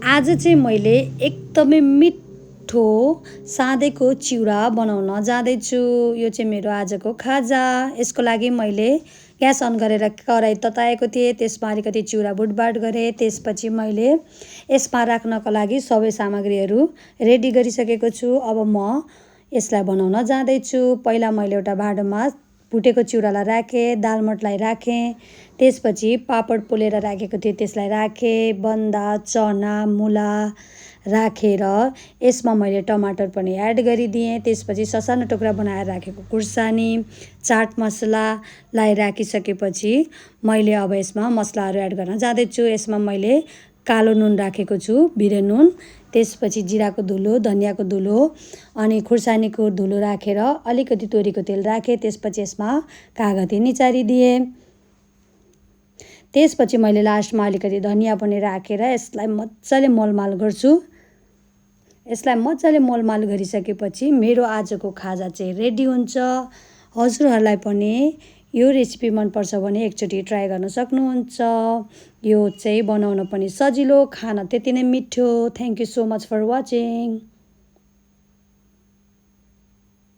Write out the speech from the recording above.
आज चाहिँ मैले एकदमै मिठो साँधेको चिउरा बनाउन जाँदैछु। यो चाहिँ मेरो आजको खाजा। यसको लागि मैले ग्यास अन गरेर कराही तताएको थिएँ, त्यसमा अलिकति चिउरा भुटभाट गरेँ। त्यसपछि मैले यसमा राख्नको लागि सबै सामग्रीहरू रेडी गरिसकेको छु। अब म यसलाई बनाउन जाँदैछु। पहिला मैले एउटा भाँडोमा भुटेको चिउरालाई राखेँ, दालमोठलाई राखेँ, त्यसपछि पापड पोलेर राखेको थिएँ त्यसलाई राखेँ, बन्दा, चना, मुला राखेर यसमा मैले टमाटर पनि एड गरिदिएँ। त्यसपछि ससानो टुक्रा बनाएर राखेको खुर्सानी, चाट मसलालाई राखिसकेपछि मैले अब यसमा मसलाहरू एड गर्न जाँदैछु। यसमा मैले कालो नुन राखेको छु, भिरे नुन, त्यसपछि जिराको धुलो, धनियाँको धुलो अनि खुर्सानीको धुलो राखेर अलिकति तोरीको तेल राखेँ। त्यसपछि यसमा कागती निचारिदिएँ। त्यसपछि मैले लास्टमा अलिकति धनियाँ पनि राखेर यसलाई मजाले मोलमाल गर्छु। यसलाई मजाले मोलमाल गरिसकेपछि मेरो आजको खाजा चाहिँ रेडी हुन्छ। हजुरहरूलाई पनि यो रेसिपी मनपर्छ भने एकचोटि ट्राई गर्न सक्नुहुन्छ। यो चाहिँ बनाउन पनि सजिलो, खान त्यति नै मिठो। Thank you so much for watching.